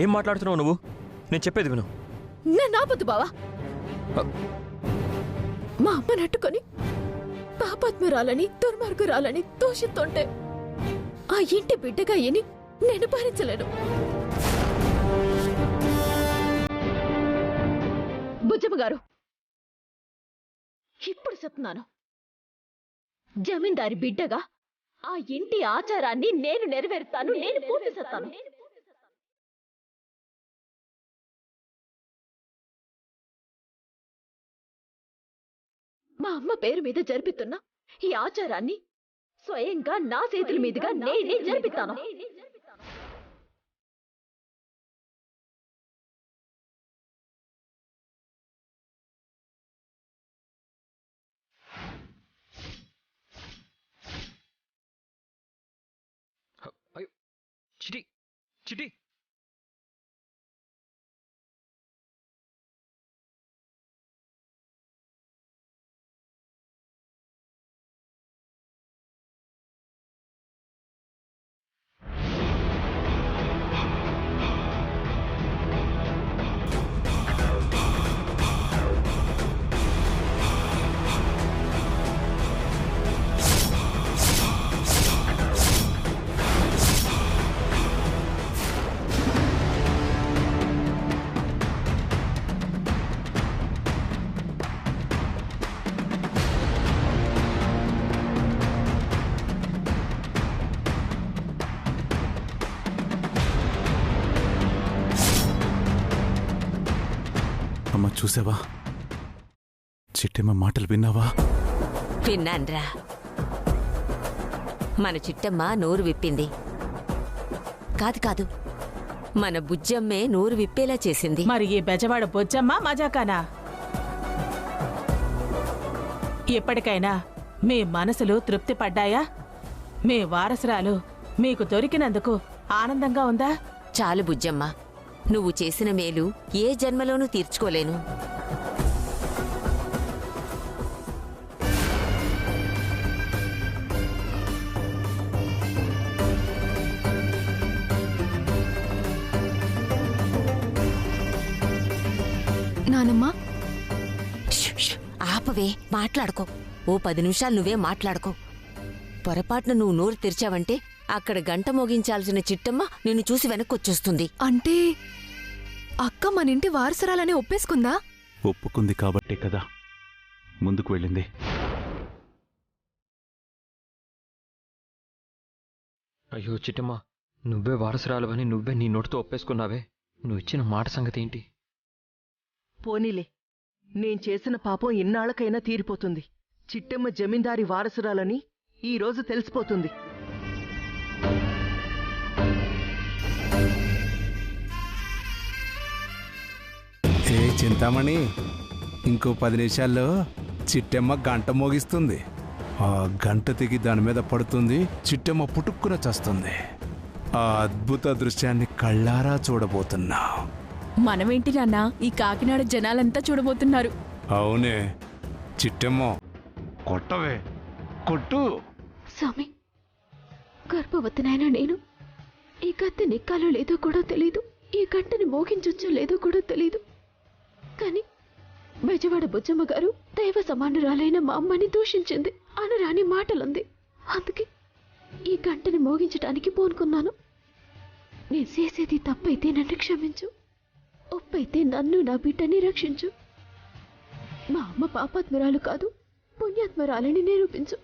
ఏం మాట్లాడుతున్నావు నువ్వు? నేను చెప్పేది విను. నాపొద్దు బావా. మా అమ్మ నట్టుకొని పాపాత్మురాలని దుర్మార్గురాలని దోషిస్తుంటే ఆ ఇంటి బిడ్డగా ఏని నేను భరించలేను. బుజ్జమ్మ గారు, ఇప్పుడు చెప్తున్నాను, జమీందారి బిడ్డగా ఆ ఇంటి ఆచారాన్ని నేను నెరవేరుతాను, నేను పూర్తి చేస్తాను. మా అమ్మ పేరు మీద జరిపిస్తున్న ఈ ఆచారాన్ని స్వయంగా నా చేతుల మీదుగా నేనే జరిపిస్తాను. చిటి చిటి అమ్మ చూసావా? చిట్టమ్మ మాటలు విన్నావా? విన్నాన్రా. మన చిట్టమ్మ నోరు విప్పింది. కాదు కాదు, మన బుజ్జమ్మే నోరు విప్పేలా చేసింది. మరి ఈ బెజవాడ బొజ్జమ్మ మజాకానా? ఎప్పటికైనా మీ మనసులు తృప్తి పడ్డాయా? మీ వారసురాలు మీకు దొరికినందుకు ఆనందంగా ఉందా? చాలు బుజ్జమ్మ, నువ్వు చేసిన మేలు ఏ జన్మలోనూ తీర్చుకోలేను. నానమ్మా, ఆపవే, మాట్లాడుకో. ఓ 10 నిమిషాలు నువ్వే మాట్లాడుకో. పొరపాటున నువ్వు నోరు తెరిచావంటే అక్కడ గంట మోగించాల్సిన చిట్టమ్మ నిన్ను చూసి వెనక్కొచ్చేస్తుంది. అంటే అక్క మన ఇంటి వారసురాలని ఒప్పేసుకుందా? ఒప్పుకుంది కాబట్టే కదా ముందుకు వెళ్ళింది. అయ్యో చిట్టమ్మ, నువ్వే వారసురాలవని నువ్వే నీ నోటితో ఒప్పేసుకున్నావే. నువ్వు ఇచ్చిన మాట సంగతి ఏంటి? పోనీలే, నేను చేసిన పాపం ఇన్నాళ్లకైనా తీరిపోతుంది. చిట్టమ్మ జమీందారి వారసురాలని ఈరోజు తెలిసిపోతుంది. ఏ చింతామణి, ఇంకో 10 నిమిషాల్లో చిట్టమ్మ గంట మోగిస్తుంది. ఆ గంట తెగి దాని మీద పడుతుంది. చిట్టమ్మ పుట్టుక్కున చస్తుంది. ఆ అద్భుత దృశ్యాన్ని కళ్ళారా చూడబోతున్నా. మనమేంటి నాన్న, ఈ కాకినాడ జనాలంతా చూడబోతున్నారు. అవునే చిట్టమ్మ, కొట్టవే, కొట్టు. స్వామి, గర్భవతినైనా నేను ఈ కత్తి నెక్కాలో లేదో కూడా తెలీదు, ఈ గంటని మోగించొచ్చో లేదో కూడా తెలీదు. కానీ బెజవాడ బుజ్జమ్మ గారు దైవ సమానురాలైన మా అమ్మని దూషించింది, అనరాని మాటలుంది. అందుకే ఈ గంటని మోగించటానికి పూనుకున్నాను. నేను చేసేది తప్పైతే నన్ను క్షమించు, ఒప్పైతే నన్ను నా బిడ్డని రక్షించు. మా అమ్మ పాపాత్మురాలు కాదు, పుణ్యాత్మురాలని నిరూపించు.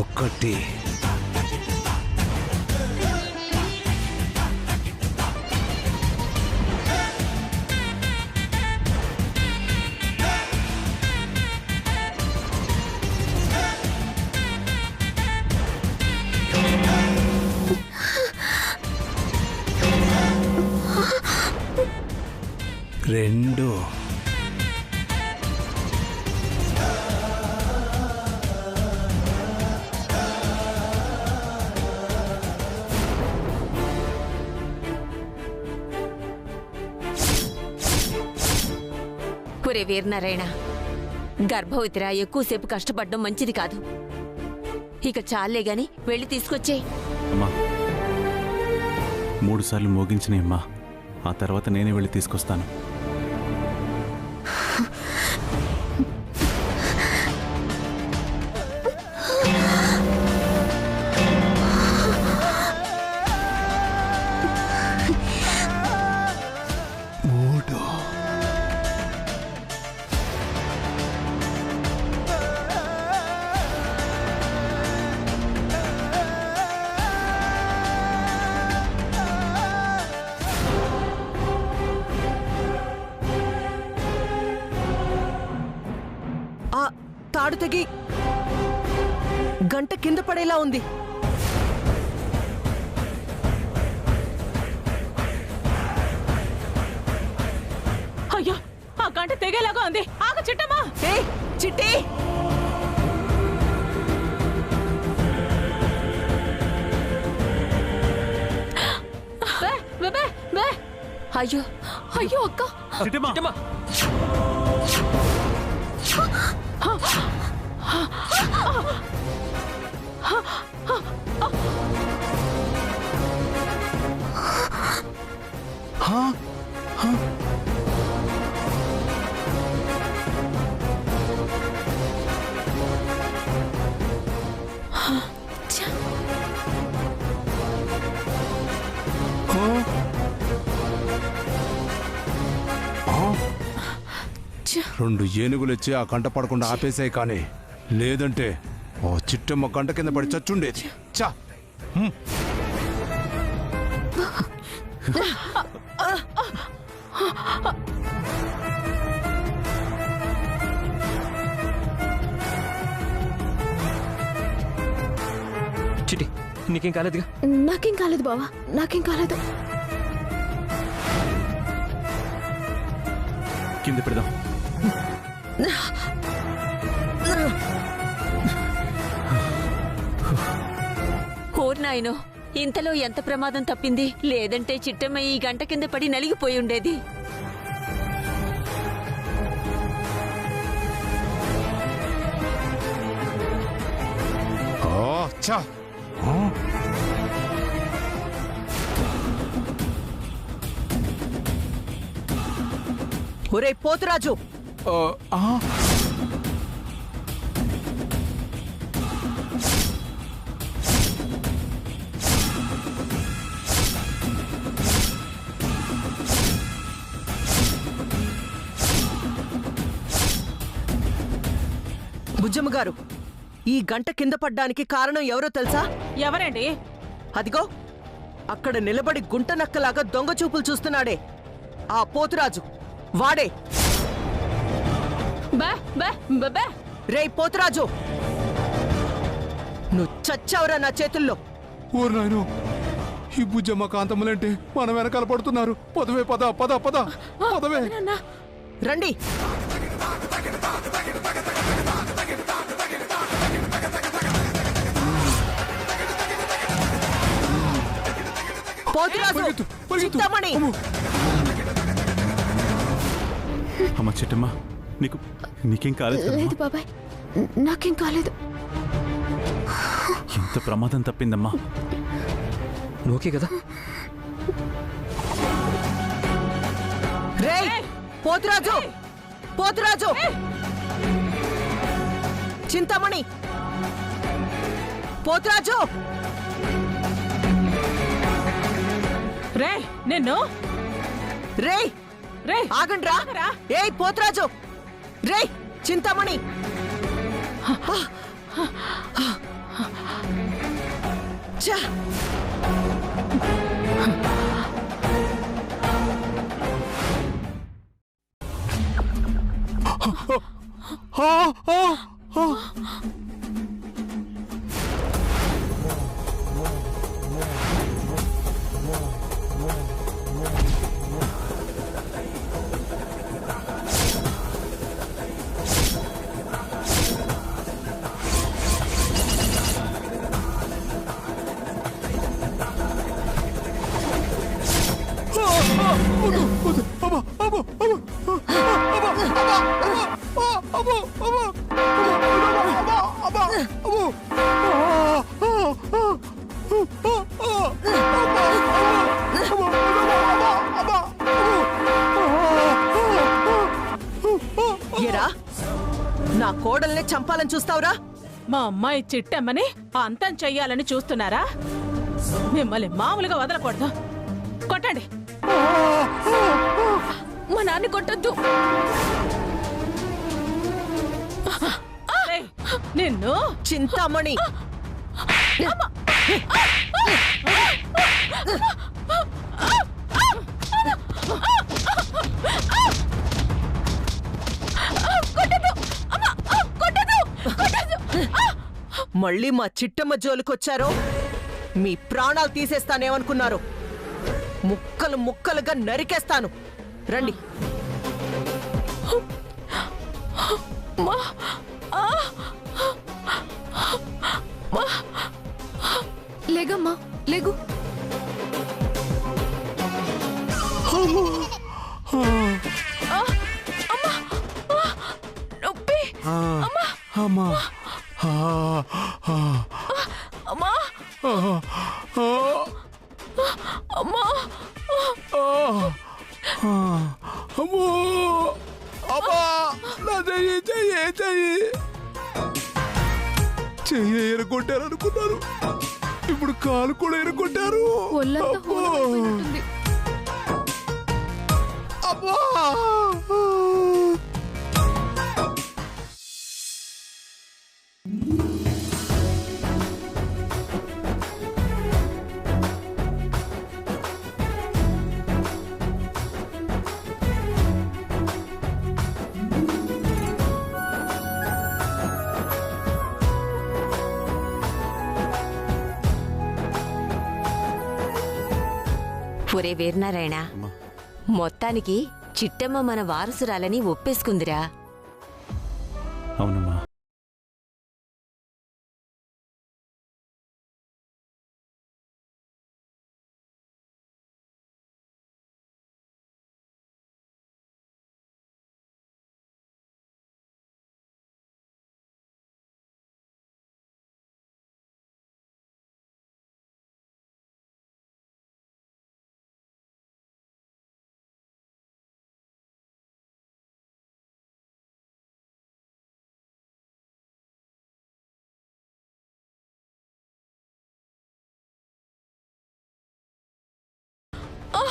ఒకటి. రెండు. ఒరే వీరనారాయణ, గర్భవతిరా, ఎక్కువసేపు కష్టపడడం మంచిది కాదు. ఇక చాలే గాని వెళ్ళి తీసుకొచ్చే. అమ్మా 3 సార్లు మోగించినాయమ్మా, ఆ తర్వాత నేనే వెళ్ళి తీసుకొస్తాను. తాడు తెగి గంట కింద పడేలా ఉంది. అయ్యో, ఆ గంట తెగేలాగా ఉంది. ఆగు చిట్టమ్మా. చిట్టి, అయ్యో అయ్యో అక్క, చిట్టమ్మా. రెండు ఏనుగులు వచ్చి ఆ గంట పడకుండా ఆపేసాయి, కానీ లేదంటే ఓ చిట్టమ్మ గంట కింద పడి చచ్చుండేది. చా చిటి, నీకేం కాలేదుగా? నాకేం కాలేదు బావా, నాకేం కాలేదు. కింద పెడదాం. ఓర్నాయనో, ఇంతలో ఎంత ప్రమాదం తప్పింది. లేదంటే చిట్టమ్మ ఈ గంట కింద పడి నలిగిపోయి ఉండేది. చా ఒరే పోతురాజు, బుజ్జమ్మ గారు, ఈ గంట కింద పడ్డానికి కారణం ఎవరో తెలుసా? ఎవరండి? అదిగో అక్కడ నిలబడి గుంట నక్కలాగా దొంగ చూపులు చూస్తున్నాడే ఆ పోతురాజు, వాడే. రేయ్ పోతురాజు, నువ్వు చచ్చావురా నా చేతుల్లో. ఊరు నాయను, ఈ బుజ్జమ్మ కాంతమ్మలంటే మన వెనకాల పడుతున్నారు. పదవే, పద పద పద పదవే. రండి. పోతురాజు, చింతామణి. అమ్మ చిట్టమ్మ, నీకేం కాలేదు? లేదు బాబాయ్, నాకేం కాలేదు. ఎంత ప్రమాదం తప్పిందమ్మా. ఓకే కదా? రేయ్ పోతురాజు, పోతురాజు, చింతామణి, పోతురాజు. రే నిన్ను, రేయ్ రే ఆగండి రా. ఏయ్ పోతురాజు, రేయ్ చింతామణి. ఛ! ఎరా, నా కోడల్ని చంపాలని చూస్తావురా? మా అమ్మాయి చిట్టమ్మని అంతం చెయ్యాలని చూస్తున్నారా? మిమ్మల్ని మామూలుగా వదలకూడదు. కొట్టండి. మా నాన్న కొట్టొద్దు. ఏయ్, నిన్ను చింతామణి, మళ్ళీ మా చిట్టమ్మ జోలికొచ్చారో మీ ప్రాణాలు తీసేస్తానేమనుకున్నారు? ముక్కలు ముక్కలుగా నరికేస్తాను. రండి. లేగమ్మా, లేగు. నొప్పి. అమ్మా అమ్మా, అమ్మా, అమ్మో అమ్మా, నా చెయ్యి చెయ్యి చెయ్యి చెయ్యి ఎరగొట్టారనుకున్నారు, ఇప్పుడు కాలు కూడా ఎరగొట్టారు. ఒళ్ళంతా హోలమైపోయినట్టుంది. అబ్బా! ఒరే వీరనారాయణ, మొత్తానికి చిట్టమ్మ మన వారసురాలని ఒప్పేసుకుందిరా. అవునమ్మా.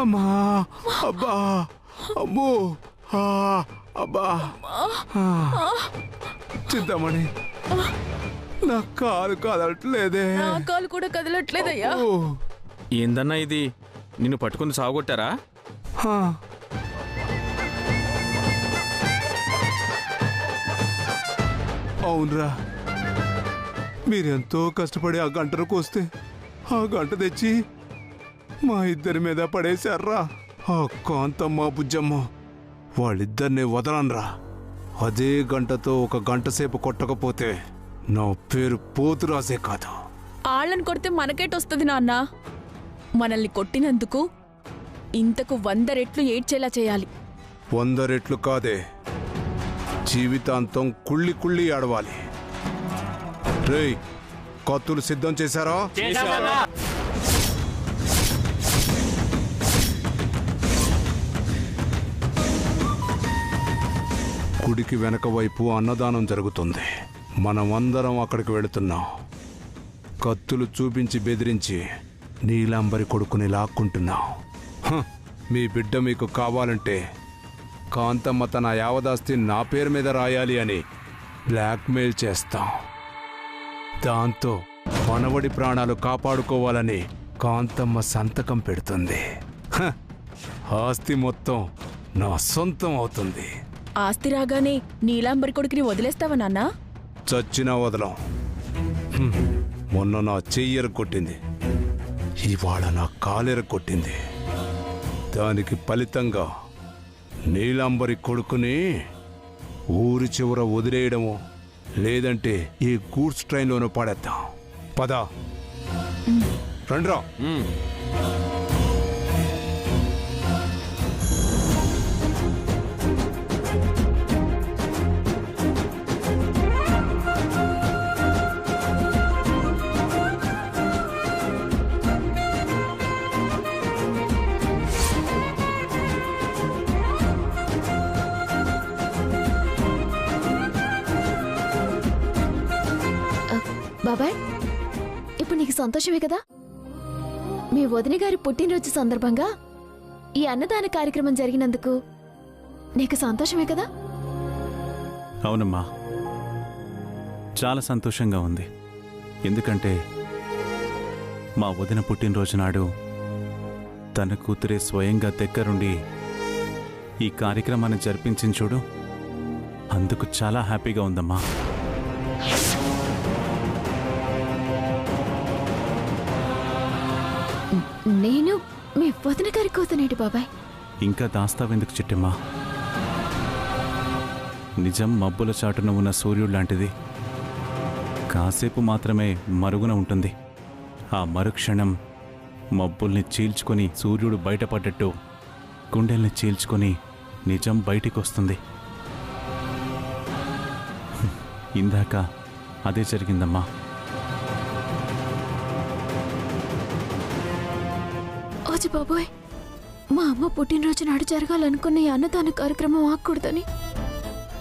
అమ్మా, అబ్బా, అమ్మో, అబ్బా, చింతామణి, నా కాలు కదలట్లేదే. నా కాలు కూడా కదలట్లేదయ్యా. ఓ, ఏందన్నా ఇది? నిన్ను పట్టుకుని సాగొట్టారా? హా. అవునరా, మీరెంతో కష్టపడి ఆ గంటను కోస్తే ఆ గంట తెచ్చి మా ఇద్దరి మీద పడేశారా. ఆ కాంతమ్మ బుజ్జమ్మ వాళ్ళిద్దరిని వదలనరా. అదే గంటతో ఒక గంట సేపు కొట్టకపోతే నా పేరు పోతురాజే కాదు. ఆళ్ళని కొడితే మనకేటొస్తుంది నాన్న? మనల్ని కొట్టినందుకు ఇంతకు 100 రెట్లు ఏడ్చేలా చేయాలి. 100 రెట్లు కాదే, జీవితాంతం కుళ్ళి కుళ్ళి ఆడవాలి. రేయ్, కత్తులు సిద్ధం చేశారా? గుడికి వెనక వైపు అన్నదానం జరుగుతుంది. మనమందరం అక్కడికి వెళుతున్నాం. కత్తులు చూపించి బెదిరించి నీలాంబరి కొడుకుని లాక్కుంటున్నాం. మీ బిడ్డ మీకు కావాలంటే కాంతమ్మ తన యావదాస్తి నా పేరు మీద రాయాలి అని బ్లాక్మెయిల్ చేస్తాం. దాంతో మనవడి ప్రాణాలు కాపాడుకోవాలని కాంతమ్మ సంతకం పెడుతుంది. హ! ఆస్తి మొత్తం నా సొంతం అవుతుంది. ఆస్తి రాగానే నీలాంబరి కొడుకుని వదిలేస్తావా నాన్నా? చచ్చినా వదలం. మొన్న నా చెయ్యర కొట్టింది, ఇవాళ నా కాలెర కొట్టింది. దానికి ఫలితంగా నీలాంబరి కొడుకుని ఊరి చివర వదిలేయడమో లేదంటే ఈ గూడ్స్ ట్రైన్లోనూ పడేద్దాం. పద రండ్రా. బాబాయ్, ఇప్పుడు నీకు సంతోషమే కదా? మీ వదిన గారి పుట్టినరోజు సందర్భంగా ఈ అన్నదాన కార్యక్రమం జరిగినందుకు నీకు సంతోషమే కదా? అవునమ్మా, చాలా సంతోషంగా ఉంది. ఎందుకంటే మా వదిన పుట్టినరోజు నాడు తన కూతురే స్వయంగా దగ్గరుండి ఈ కార్యక్రమాన్ని జరిపించింది చూడు, అందుకు చాలా హ్యాపీగా ఉందమ్మా. నేను మీ వదిన గారి కూతునేటి బాబాయ్. ఇంకా దాస్తావెందుకు చిట్టమ్మా? నిజం మబ్బుల చాటున ఉన్న సూర్యుడు లాంటిది. కాసేపు మాత్రమే మరుగున ఉంటుంది. ఆ మరుక్షణం మబ్బుల్ని చీల్చుకొని సూర్యుడు బయటపడ్డట్టు గుండెల్ని చీల్చుకొని నిజం బయటికి వస్తుంది. ఇందాక అదే జరిగిందమ్మా. ఓజీ బాబోయ్, మా అమ్మ పుట్టినరోజు నాడు జరగాలనుకున్న ఈ అన్నదాన కార్యక్రమం ఆగకూడదని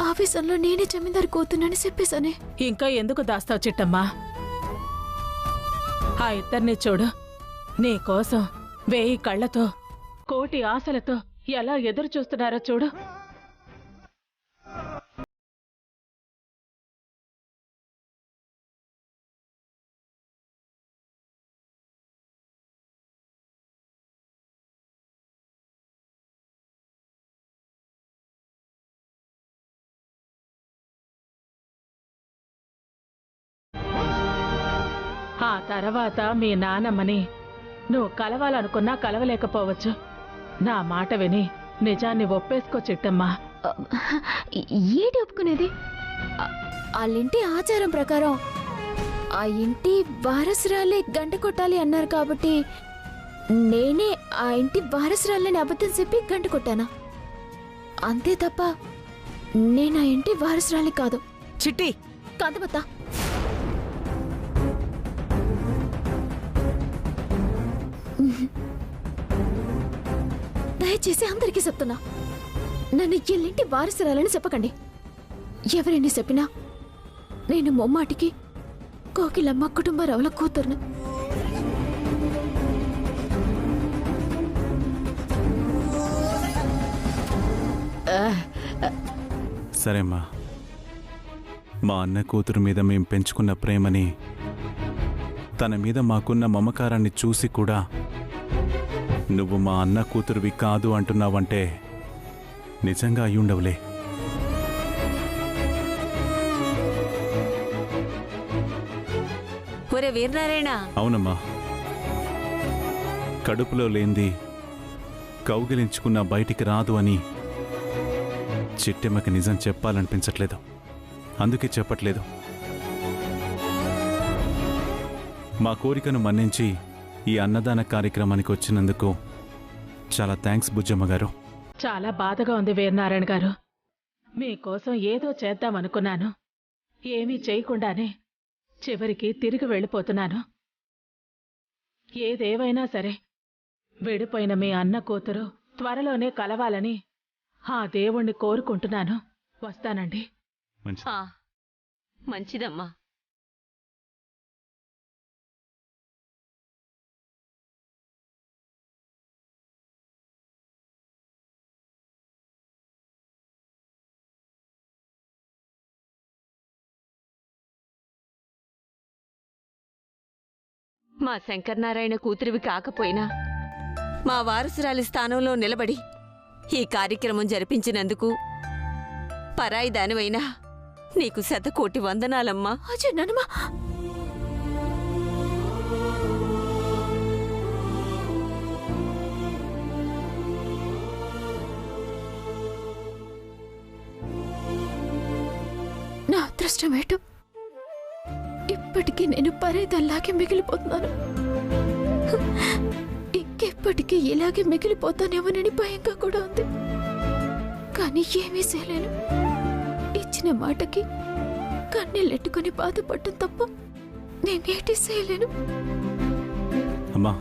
ఆఫీసర్లో నేనే జమీందారు కూతున్నని చెప్పేశానే. ఇంకా ఎందుకు దాస్తావు చిట్టమ్మా? ఆ ఇద్దరిని చూడు, నీ కోసం 1000 కళ్ళతో 1,000,000 ఆశలతో ఎలా ఎదురు చూస్తున్నారో చూడు. ఆ తర్వాత మీ నానమ్మని నువ్వు కలవాలనుకున్నా కలవలేకపోవచ్చు. నా మాట విని నిజాన్ని ఒప్పేసుకో చిట్టమ్మా. ఏటి ఒప్పుకునేది? వాళ్ళింటి ఆచారం ప్రకారం ఆ ఇంటి వారసురాలే గంట కొట్టాలి అన్నారు కాబట్టి నేనే ఆ ఇంటి వారసురాలని అబద్ధం చెప్పి గంట కొట్టానా? అంతే తప్ప నేను ఆ ఇంటి వారసురాలి కాదు. చిట్టి, కాంతమత్త, దయచేసి అందరికీ చెప్తున్నా, నన్ను ఇల్లింటి వారసురాలని చెప్పకండి. ఎవరైనా చెప్పినా నేను మొమ్మాటికి కోకిలమ్మ కుటుంబరావుల కూతురును. సరేమ్మా, మా అన్న కూతురు మీద మేం పెంచుకున్న ప్రేమని, తన మీద మాకున్న మమకారాన్ని చూసి కూడా నువ్వు మా అన్న కూతురువి కాదు అంటున్నావంటే నిజంగా అయ్యుండవులే. ఒరే వీరనారాయణ, అవునమ్మా, కడుపులో లేంది కౌగిలించుకున్న బయటికి రాదు అని చిట్టెమ్మకి నిజం చెప్పాలనిపించట్లేదు. అందుకే చెప్పట్లేదు. మా కోరికను మన్నించి ఈ అన్నదాన కార్యక్రమానికి వచ్చినందుకు చాలా థ్యాంక్స్ బుజ్జమ్మ గారు. చాలా బాధగా ఉంది వీరనారాయణ గారు. మీకోసం ఏదో చేద్దామనుకున్నాను, ఏమీ చేయకుండానే చివరికి తిరిగి వెళ్ళిపోతున్నాను. ఏదేవైనా సరే, విడిపోయిన మీ అన్న కూతురు త్వరలోనే కలవాలని ఆ దేవుణ్ణి కోరుకుంటున్నాను. వస్తానండి. మంచిదమ్మా. మా శంకరనారాయణ కూతురివి కాకపోయినా మా వారసురాలి స్థానంలో నిలబడి ఈ కార్యక్రమం జరిపించినందుకు పరాయి దానివైనా నీకు శతకోటి వందనాలమ్మా. అజయ్ నానమ్మా, నా అదృష్టం ఏంటో ఇప్పటికీ నేను పరేదల్లాగే మిగిలిపోతున్నాను. ఇంకెప్పటికీ ఇలాగే మిగిలిపోతానేమోనని భయంగా కూడా ఉంది. కానీ ఏమీ చేయలేను. ఇచ్చిన మాటకి కన్నీళ్ళెట్టుకుని బాధపడటం తప్ప నేనేటి చేయలేను. అమ్మా,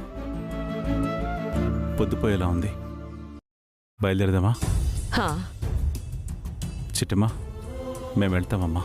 పొద్దుపోయేలా ఉంది, బయలుదేరదామా? హా, చిట్టమ్మా, మేము వెళ్తామమ్మా.